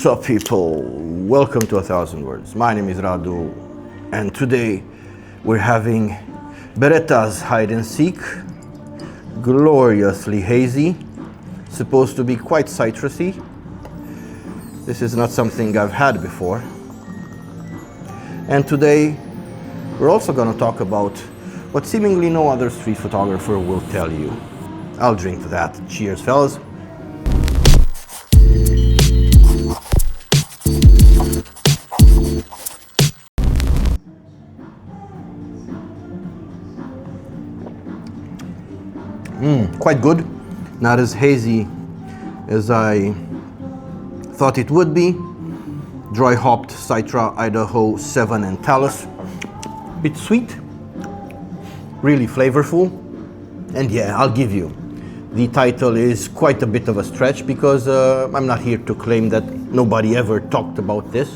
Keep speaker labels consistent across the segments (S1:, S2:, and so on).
S1: What's up, people? Welcome to 1000 Words. My name is Radu, and today we're having Beretta's hide and seek, gloriously hazy, supposed to be quite citrusy. This is not something I've had before. And today we're also going to talk about what seemingly no other street photographer will tell you. I'll drink to that. Cheers, fellas. Quite good. Not as hazy as I thought it would be. Dry hopped Citra, Idaho 7 and Talus. Bit sweet, really flavorful. And yeah, I'll give you, the title is quite a bit of a stretch because I'm not here to claim that nobody ever talked about this.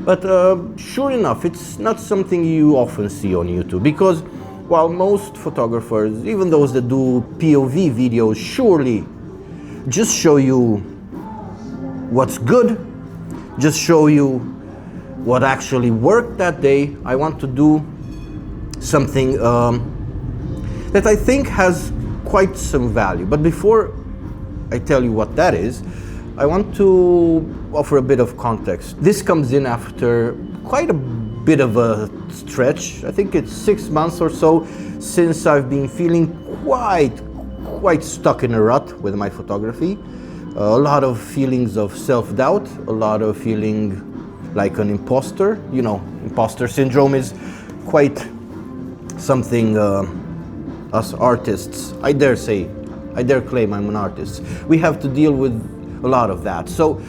S1: But sure enough, it's not something you often see on YouTube, because while most photographers, even those that do POV videos, surely just show you what's good, just show you what actually worked that day, I want to do something that I think has quite some value. But before I tell you what that is, I want to offer a bit of context. This comes in after quite a bit of a stretch. I think it's 6 months or so since I've been feeling quite stuck in a rut with my photography. A lot of feelings of self-doubt, a lot of feeling like an imposter. You know, imposter syndrome is quite something us artists, I dare claim I'm an artist, we have to deal with a lot of that. So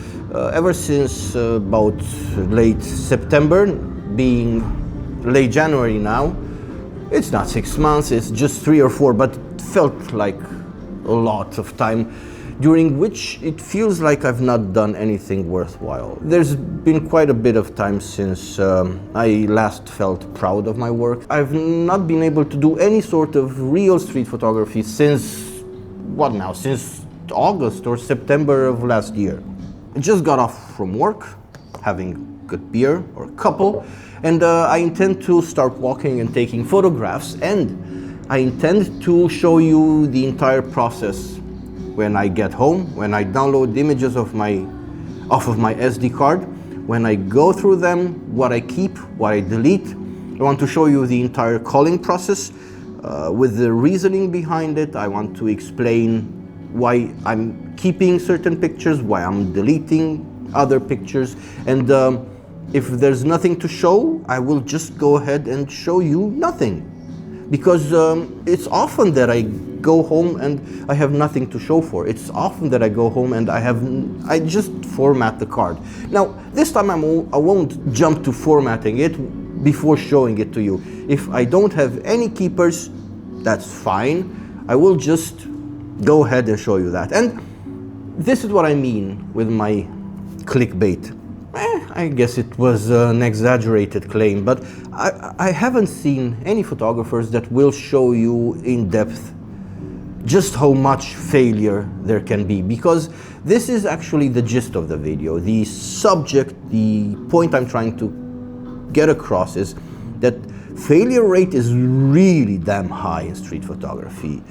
S1: ever since about late September, being late January now, it's not 6 months, it's just 3 or 4, but it felt like a lot of time, during which it feels like I've not done anything worthwhile. There's been quite a bit of time since I last felt proud of my work. I've not been able to do any sort of real street photography since, what now, since August or September of last year. I just got off from work, having good beer or a couple, and I intend to start walking and taking photographs, and I intend to show you the entire process when I get home, when I download the images off of my SD card, when I go through them, what I keep, what I delete. I want to show you the entire culling process with the reasoning behind it. I want to explain why I'm keeping certain pictures, why I'm deleting other pictures, and if there's nothing to show, I will just go ahead and show you nothing. Because it's often that I go home and I have nothing to show for. It's often that I go home and I just format the card. Now, this time I won't jump to formatting it before showing it to you. If I don't have any keepers, that's fine. I will just go ahead and show you that. And this is what I mean with my clickbait. I guess it was an exaggerated claim, but I haven't seen any photographers that will show you in depth just how much failure there can be, because this is actually the gist of the video. The subject, the point I'm trying to get across is that failure rate is really damn high in street photography.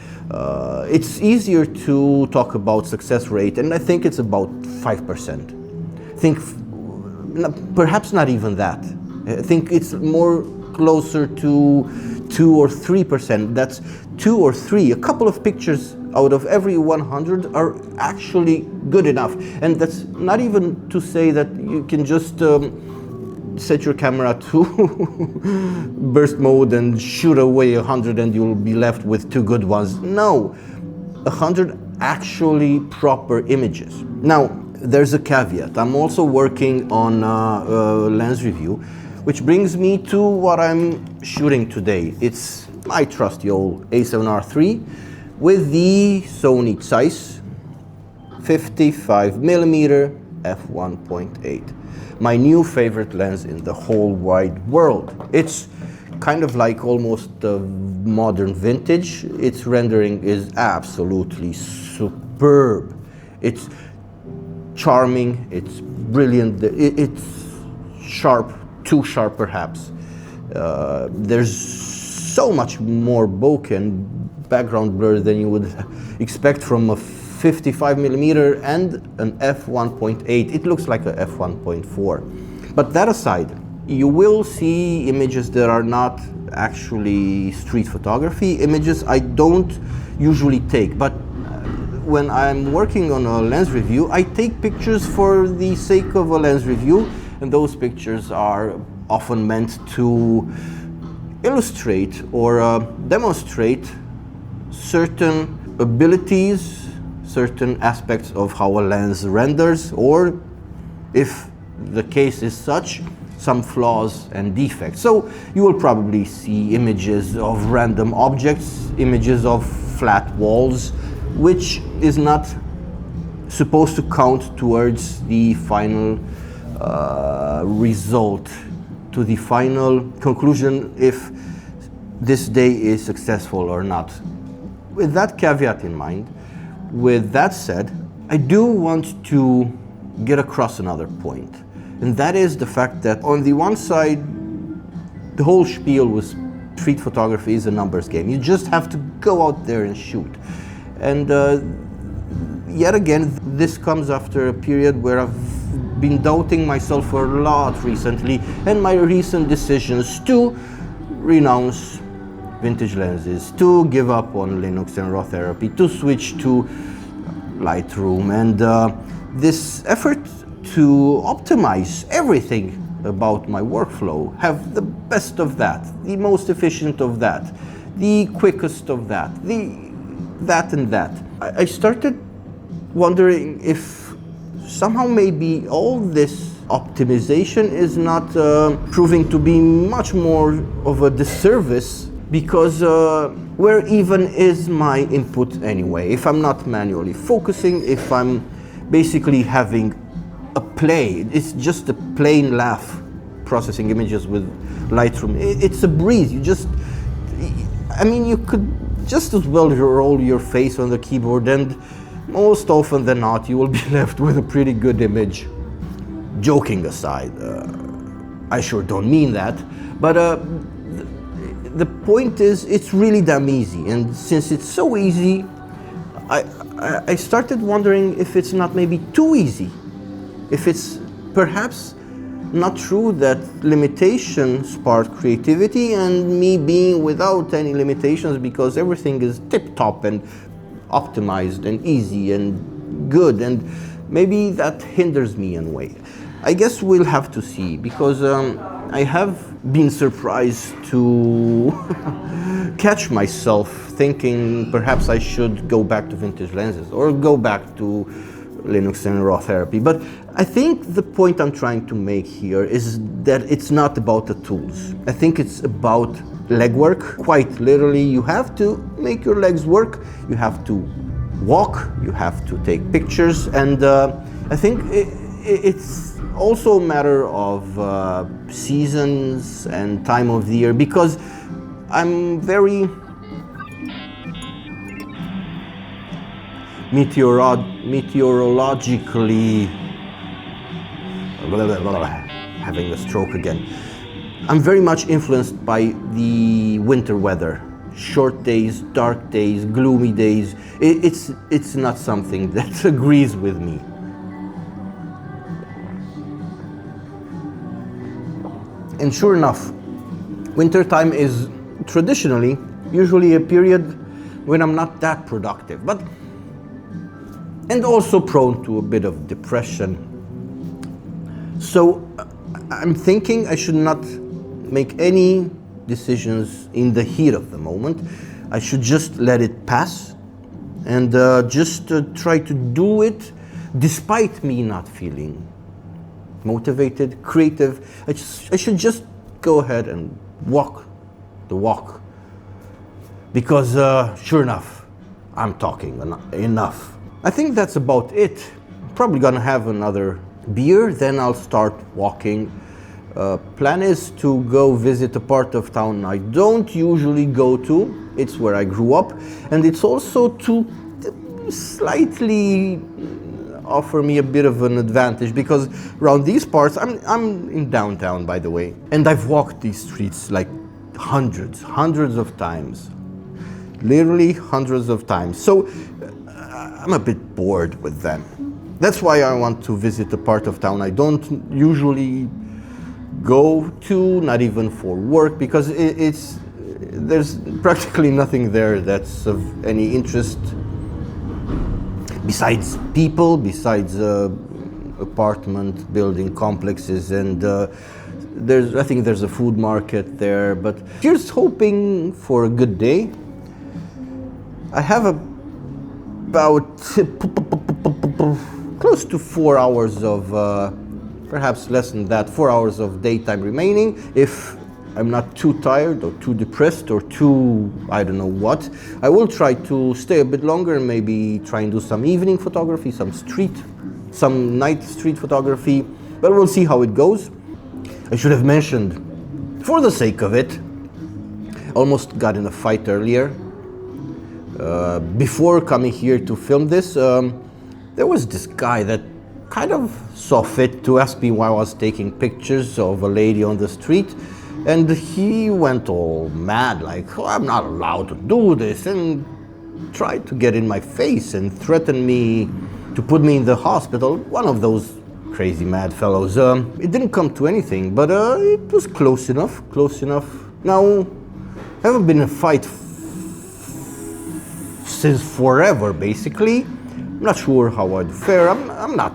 S1: It's easier to talk about success rate, and I think it's about 5%. Perhaps not even that. I think it's more closer to 2 or 3%. That's 2 or 3. A couple of pictures out of every 100 are actually good enough. And that's not even to say that you can just set your camera to burst mode and shoot away 100 and you'll be left with 2 good ones. No, 100 actually proper images. Now, there's a caveat. I'm also working on lens review, which brings me to what I'm shooting today. It's my trusty old A7R III with the Sony Zeiss 55mm f1.8. My new favorite lens in the whole wide world. It's kind of like almost modern vintage. Its rendering is absolutely superb. It's charming, it's brilliant, it's sharp, too sharp perhaps. There's so much more bokeh and background blur than you would expect from a 55mm and an f1.8. It looks like a f1.4. But that aside, you will see images that are not actually street photography images. I don't usually take, but when I'm working on a lens review, I take pictures for the sake of a lens review, and those pictures are often meant to illustrate or demonstrate certain abilities, certain aspects of how a lens renders, or if the case is such, some flaws and defects. So you will probably see images of random objects, images of flat walls, which is not supposed to count towards the final result, to the final conclusion if this day is successful or not. With that caveat in mind, with that said, I do want to get across another point. And that is the fact that on the one side, the whole spiel with street photography is a numbers game. You just have to go out there and shoot. And yet again, this comes after a period where I've been doubting myself a lot recently, and my recent decisions to renounce vintage lenses, to give up on Linux and raw therapy, to switch to Lightroom, and this effort to optimize everything about my workflow, have the best of that, the most efficient of that, the quickest of that, that and that. I started wondering if somehow maybe all this optimization is not proving to be much more of a disservice, because where even is my input anyway? If I'm not manually focusing, if I'm basically having a play, it's just a plain laugh processing images with Lightroom. It's a breeze. You just, I mean, you could just as well roll your face on the keyboard, and most often than not, you will be left with a pretty good image. Joking aside, I sure don't mean that, but the point is, it's really damn easy, and since it's so easy, I started wondering if it's not maybe too easy. If it's perhaps not true that limitations spark creativity, and me being without any limitations because everything is tip-top and optimized and easy and good, and maybe that hinders me in a way. I guess we'll have to see, because I have been surprised to catch myself thinking perhaps I should go back to vintage lenses or go back to Linux and raw therapy. But I think the point I'm trying to make here is that it's not about the tools. I think it's about legwork. Quite literally, you have to make your legs work, you have to walk, you have to take pictures, and I think it's also a matter of seasons and time of the year, because I'm very meteorologically having a stroke again. I'm very much influenced by the winter weather. Short days, dark days, gloomy days. It's not something that agrees with me. And sure enough, wintertime is traditionally usually a period when I'm not that productive, and also prone to a bit of depression. So I'm thinking I should not make any decisions in the heat of the moment. I should just let it pass, and just try to do it despite me not feeling motivated, creative. I should just go ahead and walk the walk, because sure enough, I'm talking enough. I think that's about it. Probably gonna have another beer, then I'll start walking. Plan is to go visit a part of town I don't usually go to. It's where I grew up, and it's also to slightly offer me a bit of an advantage, because around these parts, I'm in downtown, by the way, and I've walked these streets like hundreds of times, literally hundreds of times. So I'm a bit bored with them. That's why I want to visit a part of town I don't usually go to, not even for work, because there's practically nothing there that's of any interest besides people, besides apartment building complexes, and I think there's a food market there. But here's hoping for a good day. I have about close to 4 hours of, perhaps less than that, 4 hours of daytime remaining. If I'm not too tired or too depressed or too, I don't know what, I will try to stay a bit longer and maybe try and do some evening photography, some night street photography, but we'll see how it goes. I should have mentioned, for the sake of it, almost got in a fight earlier. Before coming here to film this, there was this guy that kind of saw fit to ask me why I was taking pictures of a lady on the street, and he went all mad, like, oh, I'm not allowed to do this, and tried to get in my face and threaten me to put me in the hospital. One of those crazy mad fellows. It didn't come to anything, but it was close enough. Now, I haven't been in a fight since forever, basically. I'm not sure how I'd fare. I'm not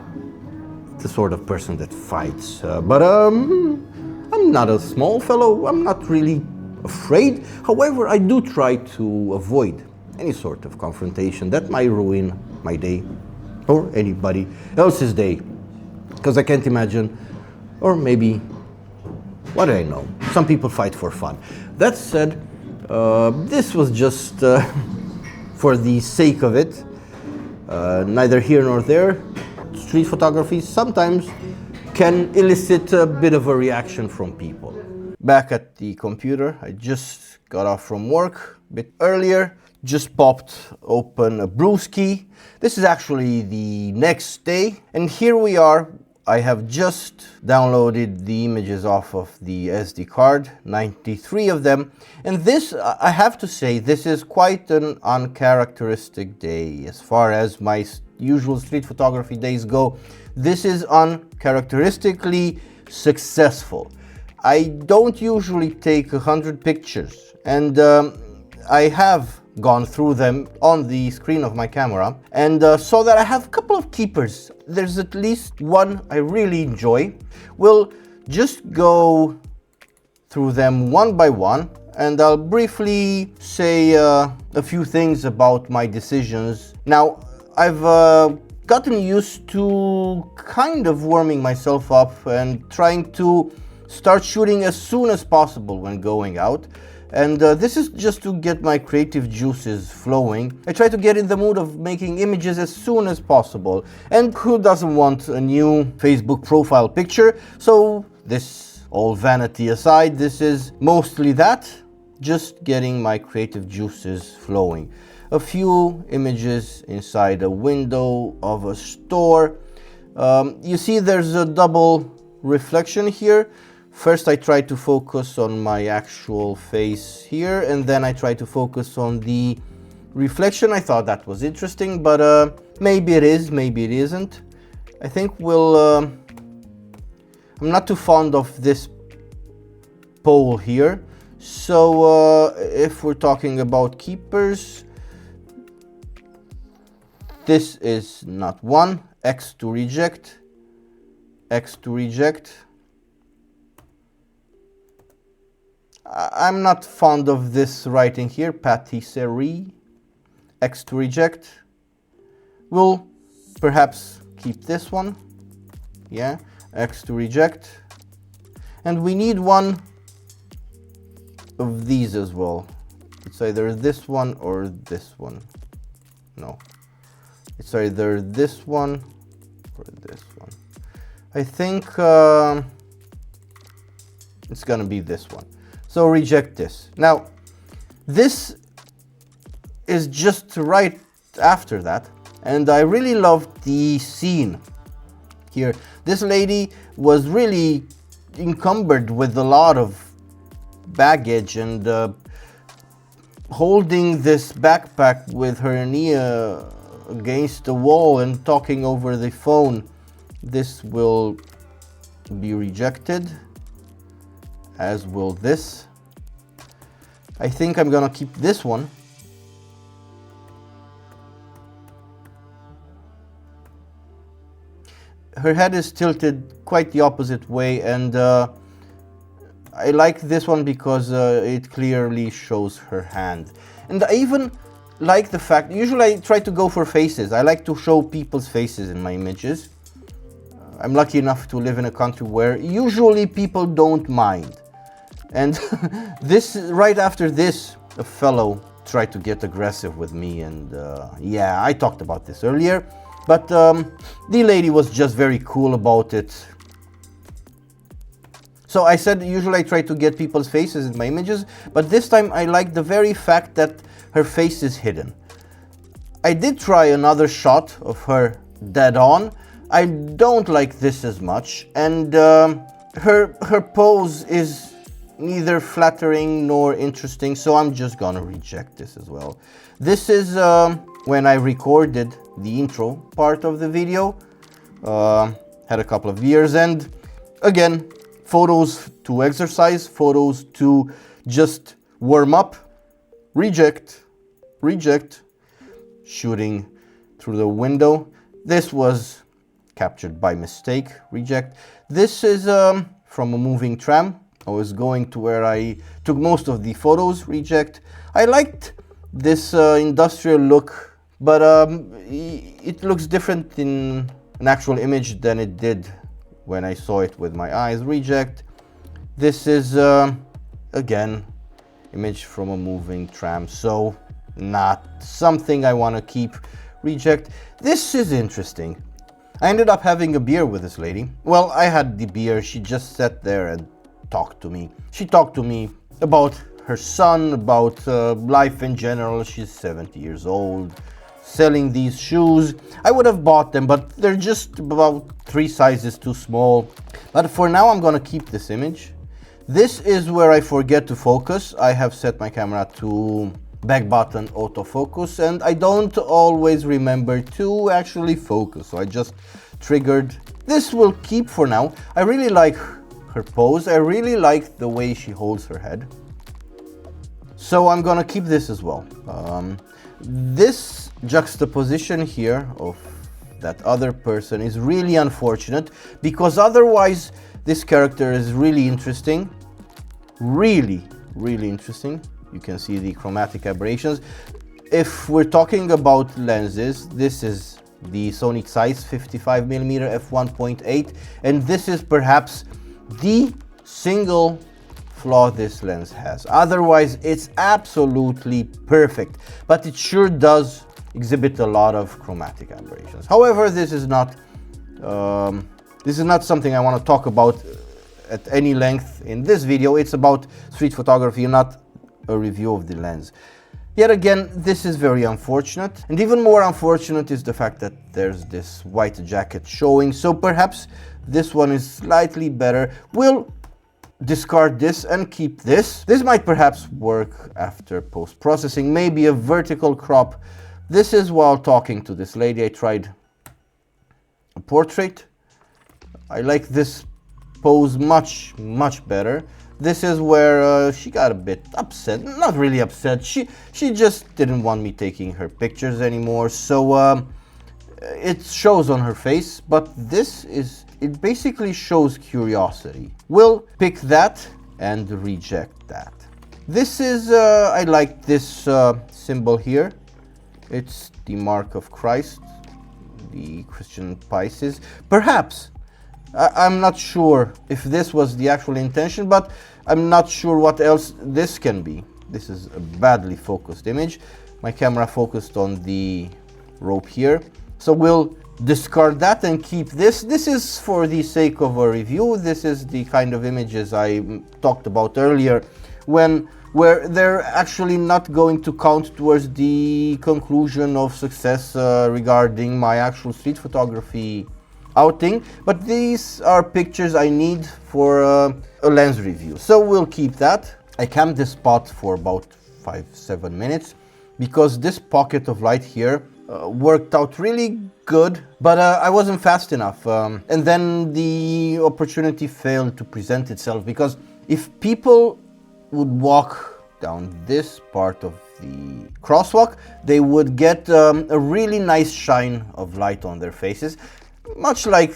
S1: the sort of person that fights, but I'm not a small fellow. I'm not really afraid. However, I do try to avoid any sort of confrontation that might ruin my day or anybody else's day, because I can't imagine, or maybe, what do I know, some people fight for fun. That said, this was just for the sake of it, neither here nor there. Street photography sometimes can elicit a bit of a reaction from people. Back at the computer, I just got off from work a bit earlier, just popped open a brewski. This is actually the next day, and here we are. I have just downloaded the images off of the SD card, 93 of them. And this, I have to say, this is quite an uncharacteristic day. As far as my usual street photography days go, this is uncharacteristically successful. I don't usually take 100 pictures, and I have gone through them on the screen of my camera, and saw that I have a couple of keepers. There's at least one I really enjoy. We'll just go through them one by one, and I'll briefly say a few things about my decisions. Now, I've gotten used to kind of warming myself up and trying to start shooting as soon as possible when going out. And this is just to get my creative juices flowing. I try to get in the mood of making images as soon as possible. And who doesn't want a new Facebook profile picture? So this, all vanity aside, this is mostly that. Just getting my creative juices flowing. A few images inside a window of a store. You see there's a double reflection here. First I try to focus on my actual face here, and then I try to focus on the reflection. I thought that was interesting, but maybe it is, maybe it isn't. I think we'll... I'm not too fond of this pole here. So if we're talking about keepers, this is not one. X to reject. X to reject. I'm not fond of this writing here, pâtisserie. X to reject. We'll perhaps keep this one. Yeah, X to reject. And we need one of these as well. It's either this one or this one. No. It's either this one or this one. I think it's gonna be this one. So reject this. Now, this is just right after that. And I really loved the scene here. This lady was really encumbered with a lot of baggage, and holding this backpack with her knee against the wall and talking over the phone. This will be rejected, as will this. I think I'm gonna keep this one. Her head is tilted quite the opposite way, and I like this one because it clearly shows her hand. And I even like the fact, usually I try to go for faces. I like to show people's faces in my images. I'm lucky enough to live in a country where usually people don't mind. And this, right after this, a fellow tried to get aggressive with me, and yeah, I talked about this earlier. But the lady was just very cool about it. So I said usually I try to get people's faces in my images, but this time I like the very fact that her face is hidden. I did try another shot of her dead on. I don't like this as much, and her pose is neither flattering nor interesting, so I'm just gonna reject this as well. This is when I recorded the intro part of the video. Had a couple of years, and again, photos to exercise, photos to just warm up, reject, reject, shooting through the window. This was captured by mistake, reject. This is from a moving tram. I was going to where I took most of the photos, reject. I liked this industrial look, but it looks different in an actual image than it did when I saw it with my eyes, reject. This is again image from a moving tram, so not something I want to keep, reject. This is interesting. I ended up having a beer with this lady. Well, I had the beer, she just sat there and talked to me. She talked to me about her son, about life in general. She's 70 years old, selling these shoes. I would have bought them, but they're just about 3 sizes too small. But for now, I'm gonna keep this image. This is where I forget to focus. I have set my camera to back button autofocus, and I don't always remember to actually focus, so I just triggered. This will keep for now. I really like her pose. I really like the way she holds her head, so I'm gonna keep this as well. This juxtaposition here of that other person is really unfortunate, because otherwise this character is really interesting, really interesting. You can see the chromatic aberrations. If we're talking about lenses, this is the Sony Zeiss 55mm f1.8, and this is perhaps the single flaw this lens has. Otherwise, it's absolutely perfect, but it sure does exhibit a lot of chromatic aberrations. However, this is not something I want to talk about at any length in this video. It's about street photography, not a review of the lens. Yet again, this is very unfortunate, and even more unfortunate is the fact that there's this white jacket showing, so perhaps this one is slightly better. We'll discard this and keep this. This might perhaps work after post-processing, maybe a vertical crop. This is while talking to this lady. I tried a portrait. I like this pose much better. This is where she got a bit upset. Not really upset. She just didn't want me taking her pictures anymore. So it shows on her face. But this is, it basically shows curiosity. We'll pick that and reject that. This is, I like this symbol here. It's the mark of Christ, the Christian Pisces. Perhaps. I'm not sure if this was the actual intention, but I'm not sure what else this can be. This is a badly focused image. My camera focused on the rope here. So we'll discard that and keep this. This is for the sake of a review. This is the kind of images I talked about earlier when where they're actually not going to count towards the conclusion of success regarding my actual street photography outing, but these are pictures I need for a lens review, so we'll keep that. I camped this spot for about 5-7 minutes because this pocket of light here worked out really good, but I wasn't fast enough, and then the opportunity failed to present itself, because if people would walk down this part of the crosswalk, they would get a really nice shine of light on their faces, much like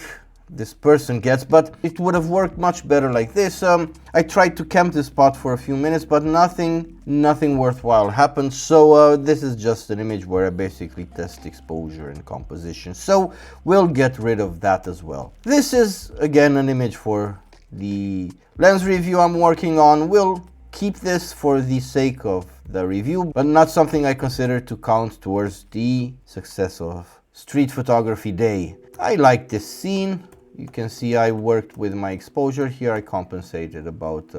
S1: this person gets, but it would have worked much better like this. I tried to camp this spot for a few minutes, but nothing worthwhile happened, so this is just an image where I basically test exposure and composition, so we'll get rid of that as well. This is again an image for the lens review I'm working on. We'll keep this for the sake of the review, but not something I consider to count towards the success of Street Photography Day. I like this scene. You can see I worked with my exposure here. I compensated about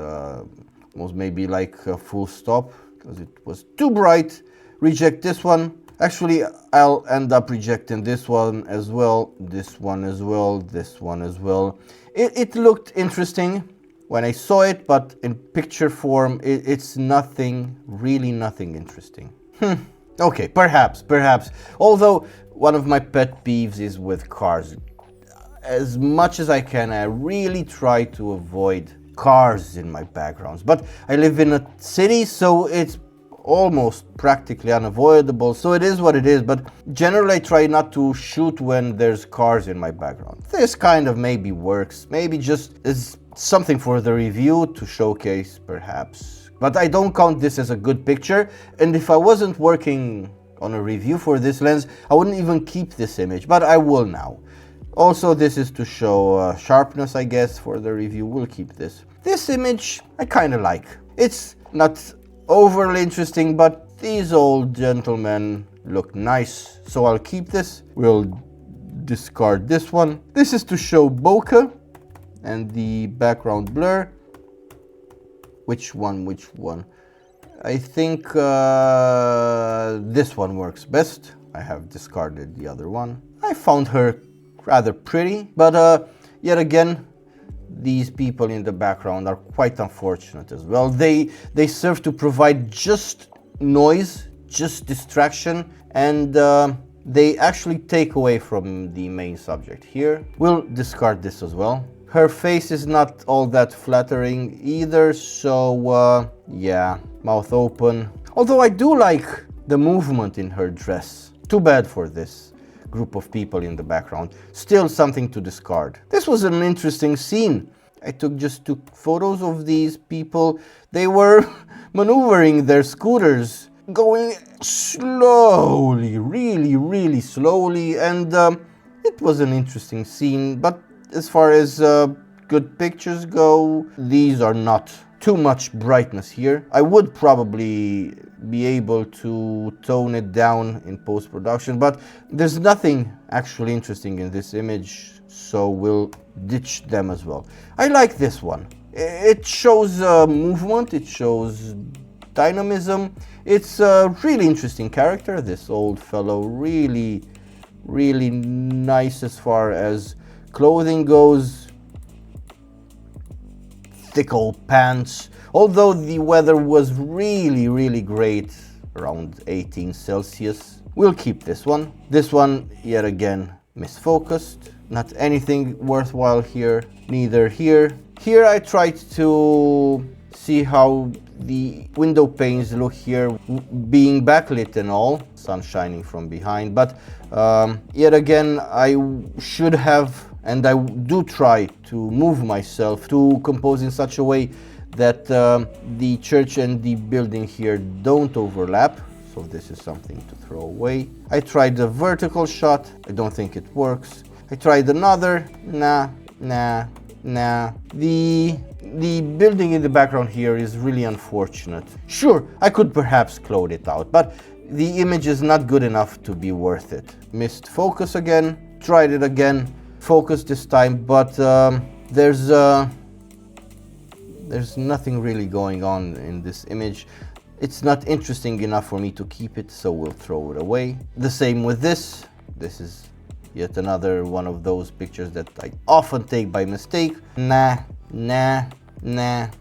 S1: almost maybe like a full stop because it was too bright. Reject this one. Actually, I'll end up rejecting this one as well, this one as well, this one as well. It looked interesting when I saw it, but in picture form, it's nothing, really nothing interesting. Okay, perhaps. Although one of my pet peeves is with cars. As much as I can, I really try to avoid cars in my backgrounds. But I live in a city, so it's almost practically unavoidable. So it is what it is. But generally, I try not to shoot when there's cars in my background. This kind of maybe works. Maybe just is something for the review to showcase, perhaps. But I don't count this as a good picture. And if I wasn't working on a review for this lens, I wouldn't even keep this image, but I will now. Also, this is to show sharpness, I guess, for the review. We'll keep this. This image I kind of like. It's not overly interesting, but these old gentlemen look nice, so I'll keep this. We'll discard this one. This is to show bokeh and the background blur. Which one? I think this one works best. I have discarded the other one. I found her rather pretty, but yet again, these people in the background are quite unfortunate as well. They serve to provide just noise, just distraction, and they actually take away from the main subject here. We'll discard this as well. Her face is not all that flattering either, so yeah, mouth open. Although I do like the movement in her dress. Too bad for this group of people in the background. Still something to discard. This was an interesting scene. I just took photos of these people. They were maneuvering their scooters, going slowly, really slowly, and it was an interesting scene. But as far as good pictures go, these are not too much brightness here. I would probably be able to tone it down in post-production, but there's nothing actually interesting in this image, so we'll ditch them as well. I like this one. It shows movement, it shows dynamism. It's a really interesting character, this old fellow. Really nice as far as clothing goes. Thick old pants. Although the weather was really great, around 18 Celsius. We'll keep this one. This one, yet again, misfocused. Not anything worthwhile here, neither here. Here I tried to see how the window panes look here, being backlit and all, sun shining from behind, but yet again I should have, and I do try to move myself to compose in such a way that the church and the building here don't overlap, so this is something to throw away. I tried a vertical shot, I don't think it works. I tried another, nah. The building in the background here is really unfortunate. Sure, I could perhaps clone it out, but the image is not good enough to be worth it. Missed focus again, tried it again, focus this time, but there's There's nothing really going on in this image. It's not interesting enough for me to keep it, so we'll throw it away. The same with this. This is yet another one of those pictures that I often take by mistake. Nah.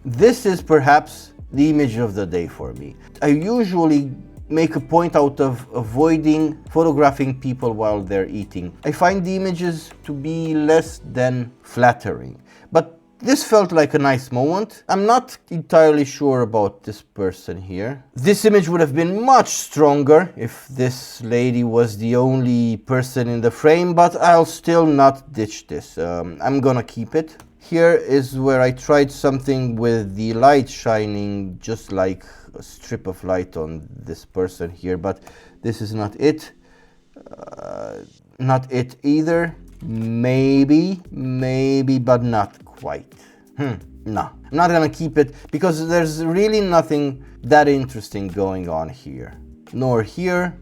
S1: This is perhaps the image of the day for me. I usually make a point out of avoiding photographing people while they're eating. I find the images to be less than flattering. But this felt like a nice moment. I'm not entirely sure about this person here. This image would have been much stronger if this lady was the only person in the frame, but I'll still not ditch this. I'm gonna keep it. Here is where I tried something with the light shining just like a strip of light on this person here, but this is not it. Not it either. Maybe, but not quite. No, I'm not gonna keep it because there's really nothing that interesting going on here. Nor here.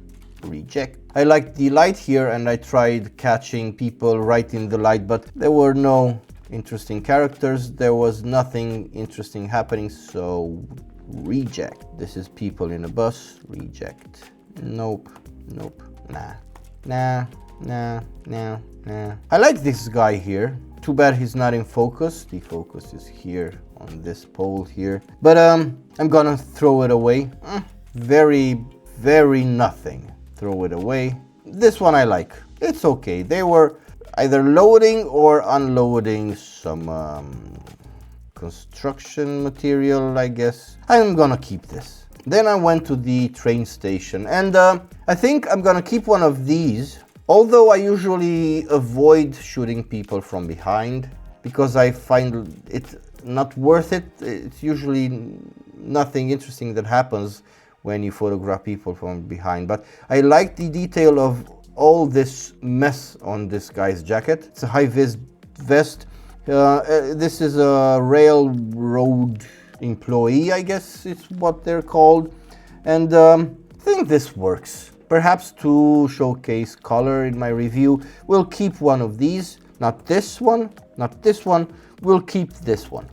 S1: Reject. I liked the light here and I tried catching people right in the light, but there were no interesting characters. There was nothing interesting happening, so reject. This is people in a bus. Reject. Nope. Nah. I like this guy here. Too bad he's not in focus. The focus is here on this pole here. But I'm gonna throw it away. Very nothing. Throw it away. This one I like. It's okay. They were either loading or unloading some construction material, I guess. I'm gonna keep this. Then I went to the train station and I think I'm gonna keep one of these. Although I usually avoid shooting people from behind because I find it not worth it. It's usually nothing interesting that happens when you photograph people from behind. But I like the detail of all this mess on this guy's jacket. It's a high-vis vest. This is a railroad employee, I guess it's what they're called. And I think this works. Perhaps to showcase color in my review, we'll keep one of these. Not this one, not this one. We'll keep this one.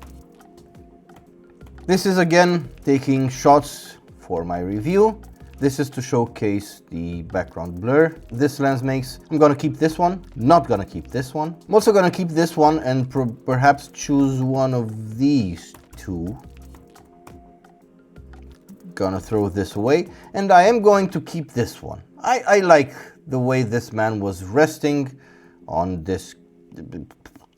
S1: This is again taking shots for my review. This is to showcase the background blur this lens makes. I'm gonna keep this one, not gonna keep this one. I'm also gonna keep this one and perhaps choose one of these two. Gonna throw this away, and I am going to keep this one. I like the way this man was resting on this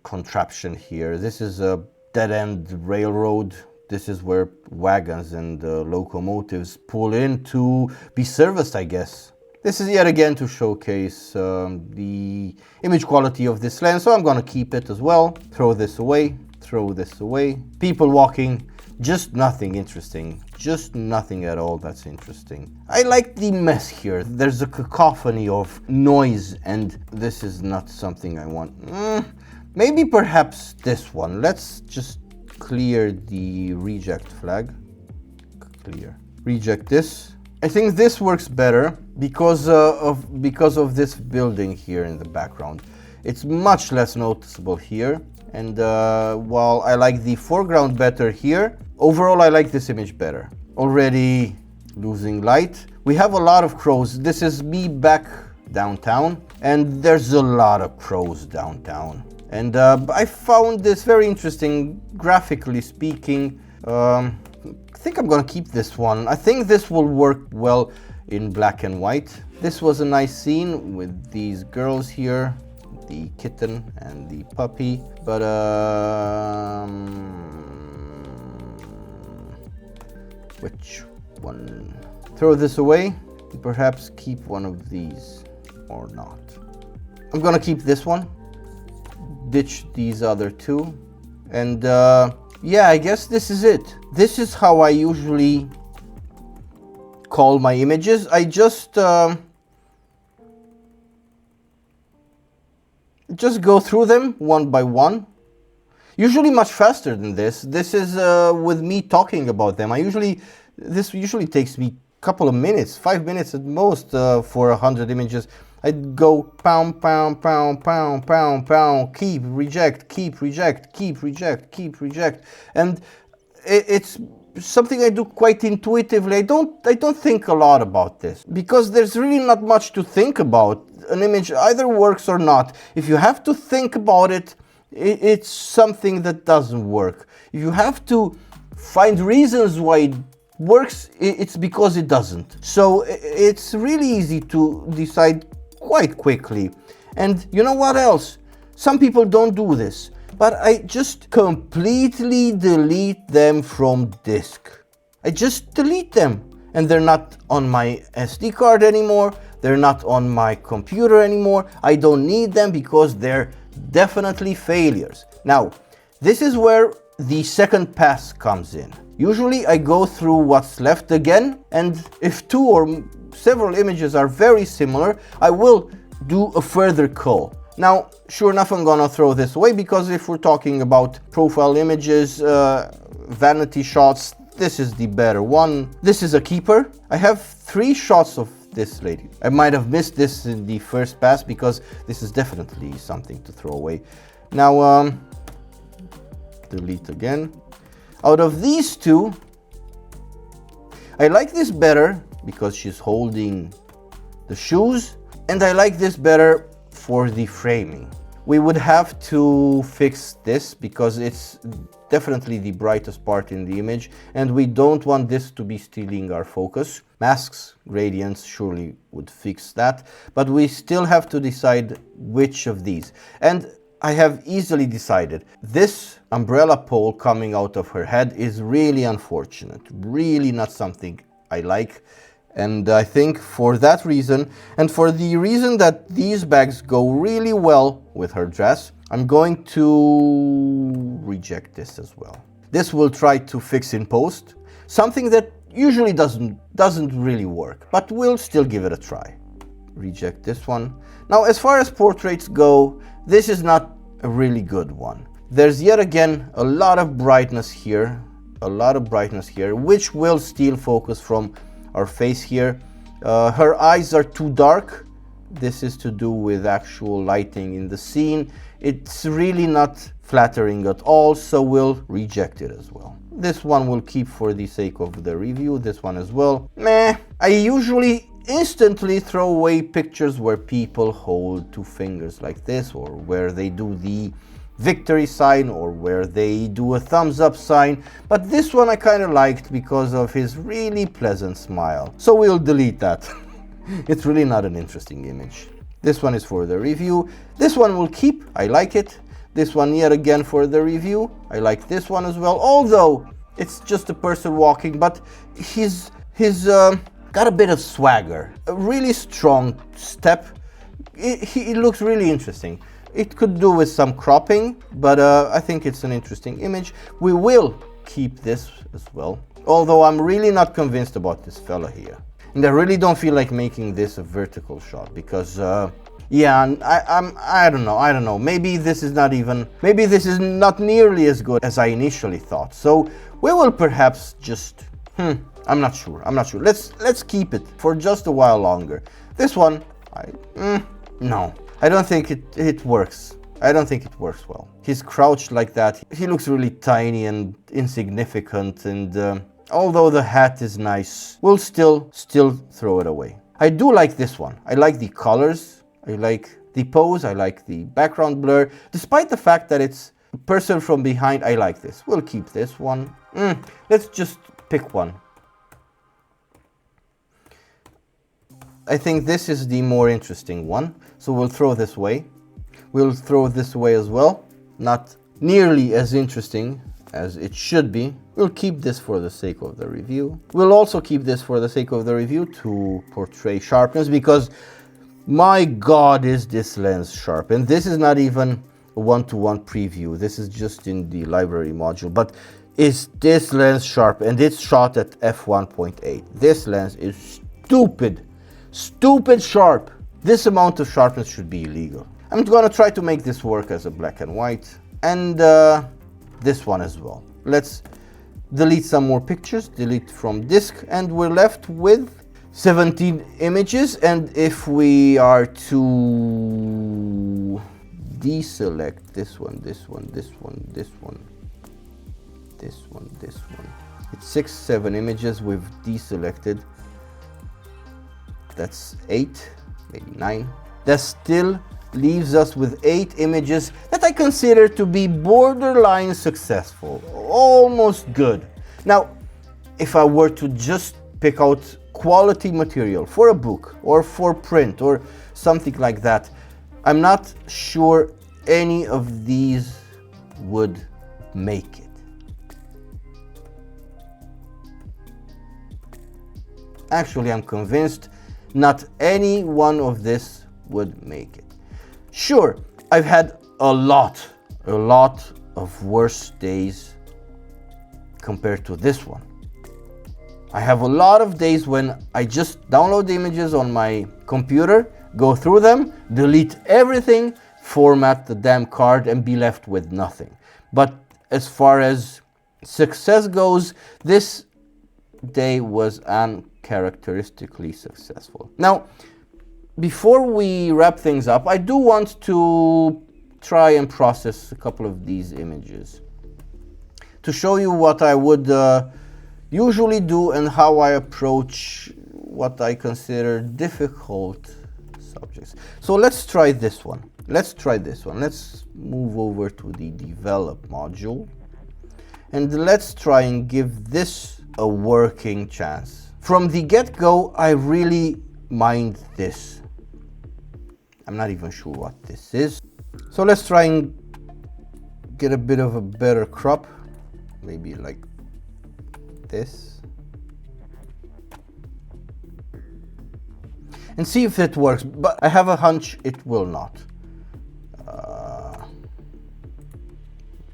S1: contraption here. This is a dead-end railroad. This is where wagons and locomotives pull in to be serviced, I guess. This is yet again to showcase the image quality of this lens, so I'm gonna keep it as well. Throw this away, throw this away. People walking, just nothing interesting. Just nothing at all that's interesting. I like the mess here. There's a cacophony of noise, and this is not something I want. Maybe perhaps this one. Let's just clear the reject flag. Clear. Reject this. I think this works better because of this building here in the background. It's much less noticeable here. And while I like the foreground better here, overall I like this image better. Already losing light. We have a lot of crows. This is me back downtown, and there's a lot of crows downtown. And I found this very interesting, graphically speaking. I think I'm gonna keep this one. I think this will work well in black and white. This was a nice scene with these girls here, the kitten and the puppy. But which one? Throw this away. Perhaps keep one of these or not. I'm gonna keep this one. Ditch these other two, and yeah, I guess this is it. This is how I usually call my images. I just go through them one by one, usually much faster than this. This is with me talking about them. This usually takes me a couple of minutes, 5 minutes at most, for 100 images. I'd go pound, pound, pound, pound, pound, pound, keep, reject, keep, reject, keep, reject, keep, reject. And it's something I do quite intuitively. I don't think a lot about this, because there's really not much to think about. An image either works or not. If you have to think about it, it's something that doesn't work. If you have to find reasons why it works, it's because it doesn't. So it's really easy to decide quite quickly. And you know what else? Some people don't do this, but I just completely delete them from disk. I just delete them, and they're not on my SD card anymore. They're not on my computer anymore. I don't need them because they're definitely failures. Now, this is where the second pass comes in. Usually I go through what's left again, and if two or several images are very similar, I will do a further cull. Now, sure enough, I'm gonna throw this away, because if we're talking about profile images, vanity shots, this is the better one. This is a keeper. I have 3 shots of this lady. I might have missed this in the first pass, because this is definitely something to throw away. Now, delete again. Out of these two, I like this better because she's holding the shoes, and I like this better for the framing. We would have to fix this because it's definitely the brightest part in the image, and we don't want this to be stealing our focus. Masks, gradients surely would fix that, but we still have to decide which of these. And I have easily decided. This umbrella pole coming out of her head is really unfortunate, really not something I like. And I think for that reason, and for the reason that these bags go really well with her dress, I'm going to reject this as well. This we'll try to fix in post, something that usually doesn't really work, but we'll still give it a try. Reject this one. Now, as far as portraits go, this is not a really good one. There's yet again a lot of brightness here, which will steal focus from our face here. Her eyes are too dark. This is to do with actual lighting in the scene. It's really not flattering at all, so we'll reject it as well. This one we'll keep for the sake of the review. This one as well. Meh. I usually instantly throw away pictures where people hold 2 fingers like this, or where they do the victory sign, or where they do a thumbs up sign, but this one I kind of liked because of his really pleasant smile, so we'll delete that. It's really not an interesting image. This one is for the review. This one we'll keep. I like it. This one yet again for the review. I like this one as well, although it's just a person walking, but he's got a bit of swagger, a really strong step. It looks really interesting. It could do with some cropping, but I think it's an interesting image. We will keep this as well, although I'm really not convinced about this fella here. And I really don't feel like making this a vertical shot, because yeah, I don't know. Maybe this is not nearly as good as I initially thought. So we will perhaps just, I'm not sure. Let's keep it for just a while longer. This one, no. I don't think it works. I don't think it works well. He's crouched like that. He looks really tiny and insignificant, and although the hat is nice, we'll still throw it away. I do like this one. I like the colors. I like the pose. I like the background blur. Despite the fact that it's a person from behind, I like this. We'll keep this one. Let's just pick one. I think this is the more interesting one, so we'll throw this away. We'll throw this away as well. Not nearly as interesting as it should be. We'll keep this for the sake of the review. We'll also keep this for the sake of the review to portray sharpness, because my God, is this lens sharp. And this is not even a one-to-one preview. This is just in the library module. But is this lens sharp? And it's shot at f1.8. This lens is stupid sharp. This amount of sharpness should be illegal. I'm gonna try to make this work as a black and white, and this one as well. Let's delete some more pictures, delete from disk, and we're left with 17 images. And if we are to deselect this one, this one, this one. It's 6, 7 images we've deselected. That's 8, maybe 9. That still leaves us with 8 images that I consider to be borderline successful, almost good. Now, if I were to just pick out quality material for a book or for print or something like that, I'm not sure any of these would make it. Actually, I'm convinced not any one of this would make it. Sure, I've had a lot of worse days compared to this one. I have a lot of days when I just download the images on my computer, go through them, delete everything, format the damn card, and be left with nothing. But as far as success goes, this day was uncharacteristically successful. Now, before we wrap things up, I do want to try and process a couple of these images to show you what I would usually do and how I approach what I consider difficult subjects. So let's try this one. Let's move over to the develop module and let's try and give this a working chance. From the get-go, I really mind this. I'm not even sure what this is. So let's try and get a bit of a better crop, maybe like this, and see if it works, but I have a hunch it will not.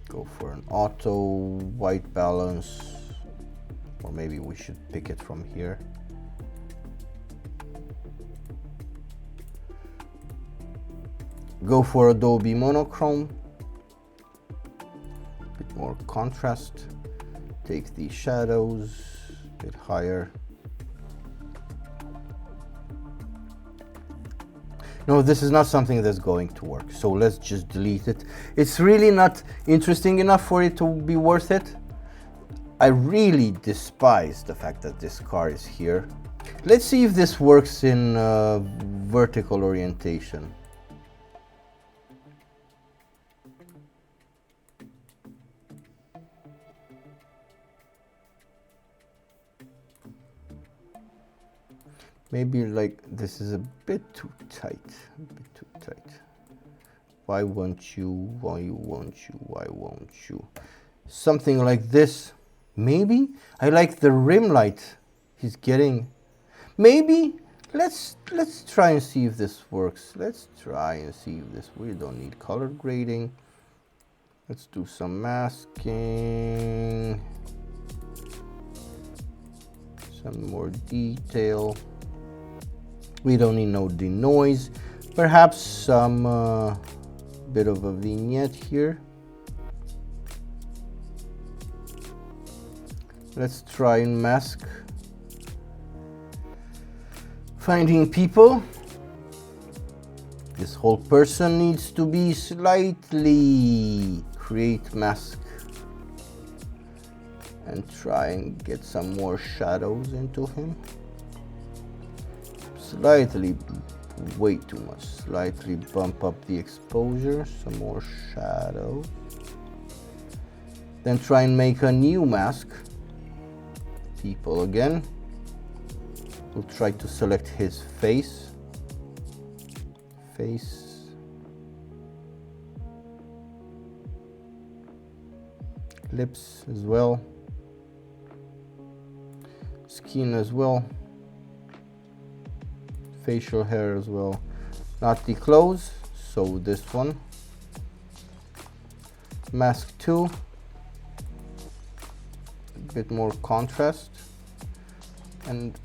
S1: Go for an auto white balance, or maybe we should pick it from here. Go for Adobe monochrome, a bit more contrast. Take the shadows a bit higher. No, this is not something that's going to work, so let's just delete it. It's really not interesting enough for it to be worth it. I really despise the fact that this car is here. Let's see if this works in vertical orientation. Maybe like this is a bit too tight, Why won't you, why won't you, why won't you? Something like this. Maybe I like the rim light he's getting. Maybe let's try and see if this works. Let's try and see if this, we don't need color grading. Let's do some masking. Some more detail. We don't need no denoise. Perhaps some bit of a vignette here. Let's try and mask. Finding people. This whole person needs to be slightly create mask and try and get some more shadows into him. Slightly, way too much. Slightly bump up the exposure, some more shadow. Then try and make a new mask. People again. We'll try to select his face. Lips as well. Skin as well. Facial hair as well. Not the clothes, so this one. Mask 2. A bit more contrast. And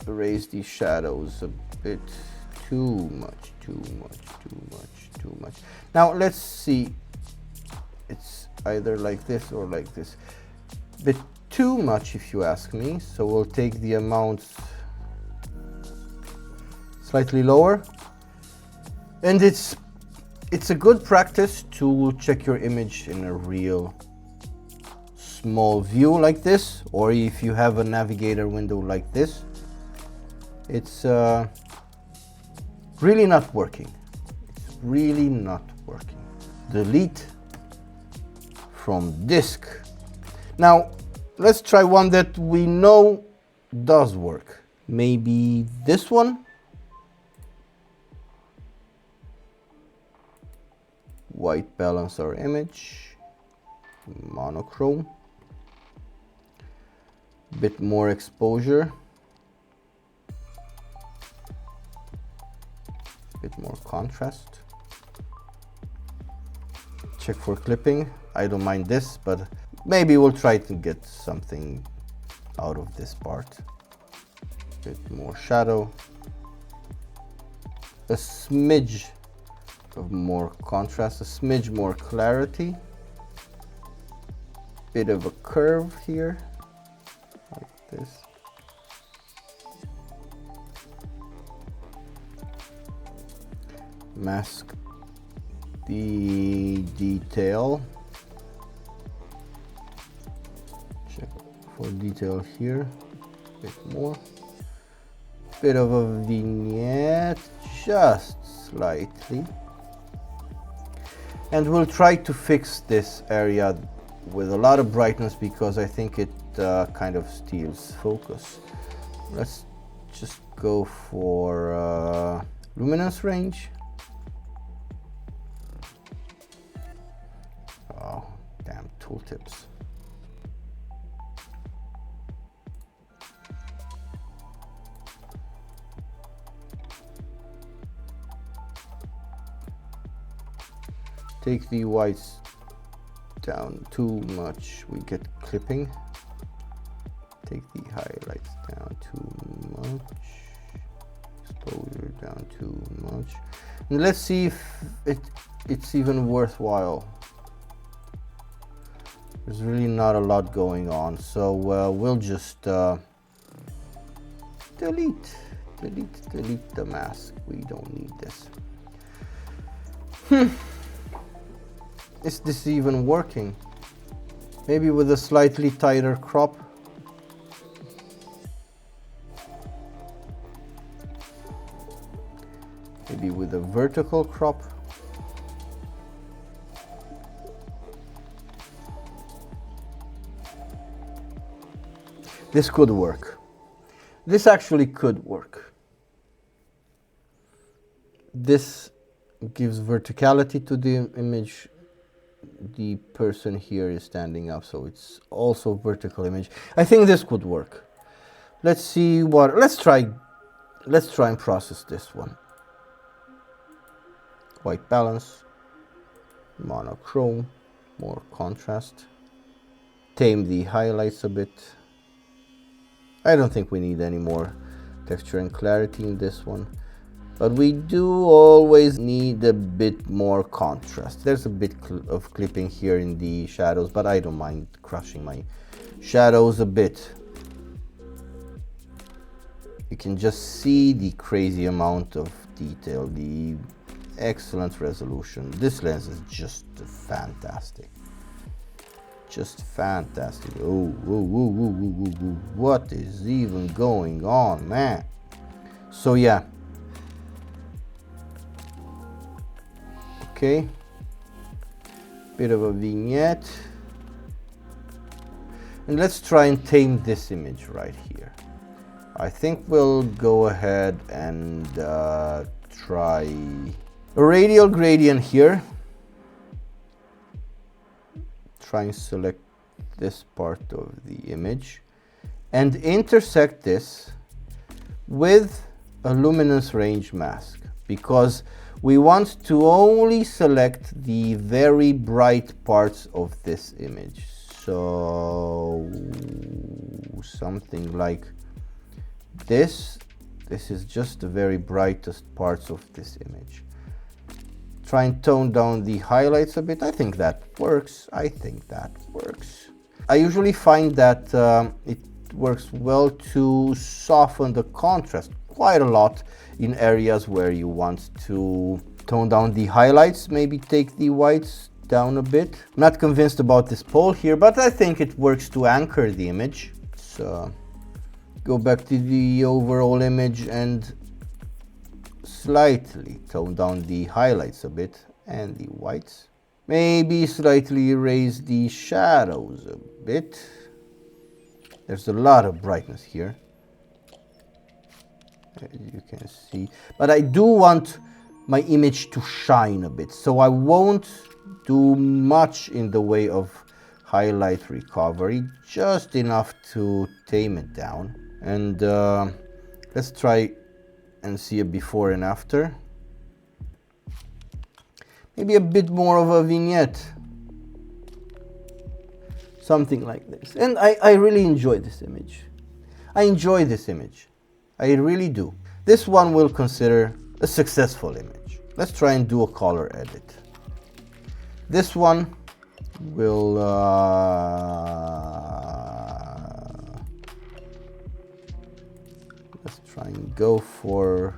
S1: erase these shadows a bit. Too much. Now let's see. It's either like this or like this. Bit too much if you ask me, so we'll take the amounts slightly lower. And it's a good practice to check your image in a real small view like this, or if you have a navigator window like this, it's really not working. It's really not working. Delete from disk. Now, let's try one that we know does work. Maybe this one? White balance our image, monochrome, bit more exposure, bit more contrast. Check for clipping. I don't mind this, but maybe we'll try to get something out of this part. Bit more shadow, a smidge of more contrast, a smidge more clarity, bit of a curve here, like this. Mask the detail. Check for detail here, a bit more. Bit of a vignette, just slightly. And we'll try to fix this area with a lot of brightness because I think it kind of steals focus. Let's just go for luminance range. Oh, damn tooltips. Take the whites down too much, we get clipping. Take the highlights down too much, exposure down too much. And let's see if it's even worthwhile. There's really not a lot going on, so we'll just delete the mask. We don't need this. Is this even working? Maybe with a slightly tighter crop. Maybe with a vertical crop. This could work. This actually could work. This gives verticality to the image. The person here is standing up, so it's also vertical image. I think this could work. Let's see what, let's try and process this one. White balance, monochrome, more contrast. Tame the highlights a bit. I don't think we need any more texture and clarity in this one. But we do always need a bit more contrast. There's a bit of clipping here in the shadows, but I don't mind crushing my shadows a bit. You can just see the crazy amount of detail, the excellent resolution. This lens is just fantastic. Just fantastic. Oh, what is even going on, man? So yeah. Okay, bit of a vignette, and let's try and tame this image right here. I think we'll go ahead and try a radial gradient here. Try and select this part of the image and intersect this with a luminance range mask, because we want to only select the very bright parts of this image. So something like this. This is just the very brightest parts of this image. Try and tone down the highlights a bit. I think that works. I usually find that it works well to soften the contrast quite a lot in areas where you want to tone down the highlights. Maybe take the whites down a bit. I'm not convinced about this pole here, but I think it works to anchor the image. So go back to the overall image and slightly tone down the highlights a bit and the whites. Maybe slightly raise the shadows a bit. There's a lot of brightness here, as you can see. But I do want my image to shine a bit, so I won't do much in the way of highlight recovery, just enough to tame it down. And let's try and see a before and after. Maybe a bit more of a vignette. Something like this. And I really enjoy this image. I enjoy this image. I really do. This one we'll consider a successful image. Let's try and do a color edit. This one will let's try and go for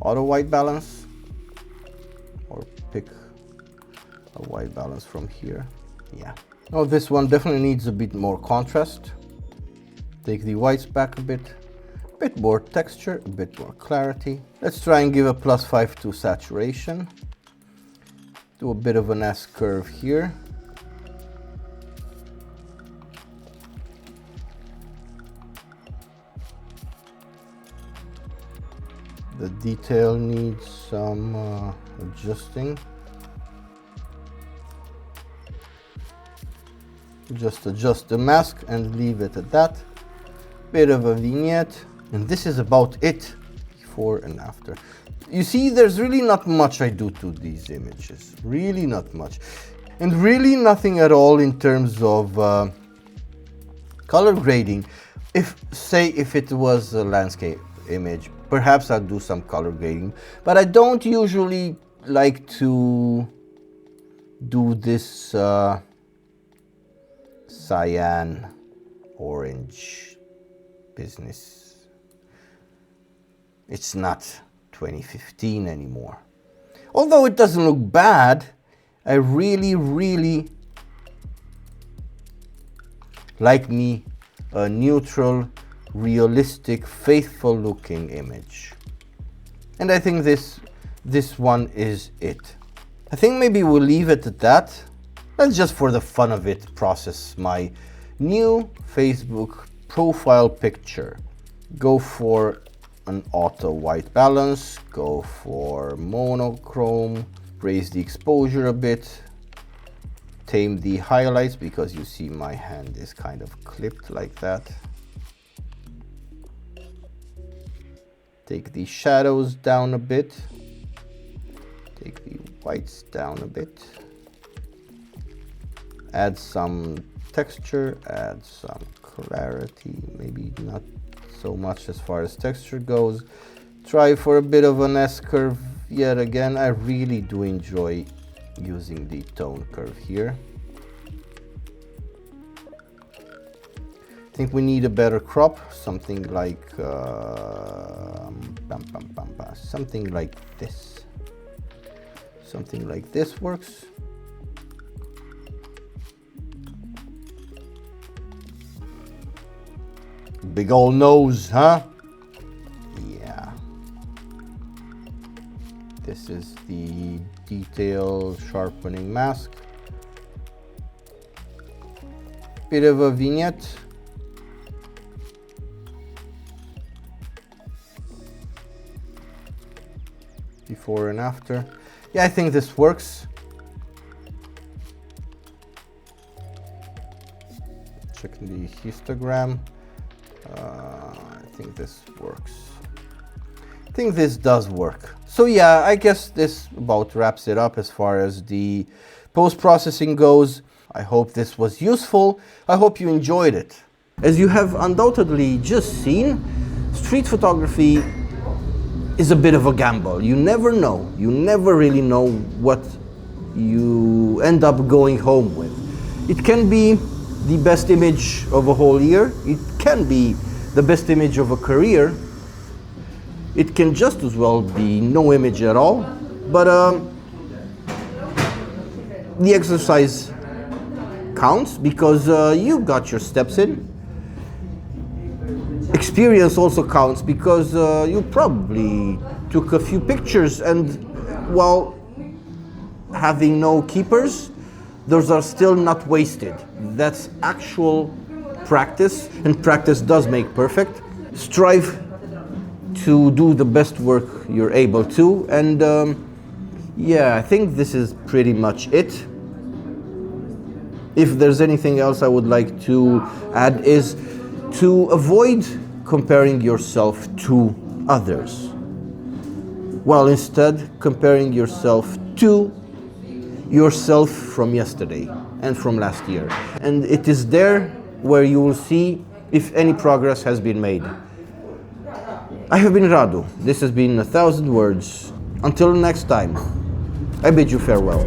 S1: auto white balance, or pick a white balance from here. Yeah. Oh, this one definitely needs a bit more contrast. Take the whites back a bit more texture, a bit more clarity. Let's try and give a +5 to saturation. Do a bit of an S curve here. The detail needs some adjusting. Just adjust the mask and leave it at that. Bit of a vignette. And this is about it, before and after. You see, there's really not much I do to these images. Really not much. And really nothing at all in terms of color grading. If it was a landscape image, perhaps I'd do some color grading. But I don't usually like to do this cyan orange business. It's not 2015 anymore. Although it doesn't look bad, I really like me a neutral, realistic, faithful looking image. And I think this one is it. I think maybe we'll leave it at that. Let's just, for the fun of it, process my new Facebook profile picture. Go for an auto white balance, go for monochrome, raise the exposure a bit, tame the highlights because you see my hand is kind of clipped like that. Take the shadows down a bit, take the whites down a bit, add some texture, add some clarity, maybe not so much as far as texture goes. Try for a bit of an S curve yet again. I really do enjoy using the tone curve here. I think we need a better crop, something like something like this. Something like this works. Big old nose, huh? Yeah. This is the detail sharpening mask. Bit of a vignette. Before and after. Yeah, I think this works. Check the histogram. I think this works. I think this does work. So yeah, I guess this about wraps it up as far as the post-processing goes. I hope this was useful. I hope you enjoyed it. As you have undoubtedly just seen, street photography is a bit of a gamble. You never know. You never really know what you end up going home with. It can be the best image of a whole year. It can be the best image of a career. It can just as well be no image at all. But the exercise counts because you got your steps in. Experience also counts because you probably took a few pictures, and while having no keepers, those are still not wasted. That's actual practice, and practice does make perfect. Strive to do the best work you're able to, and yeah, I think this is pretty much it. If there's anything else I would like to add is to avoid comparing yourself to others, while instead comparing yourself to yourself from yesterday and from last year. And it is there where you will see if any progress has been made. I have been Radu. This has been 1,000 Words. Until next time, I bid you farewell.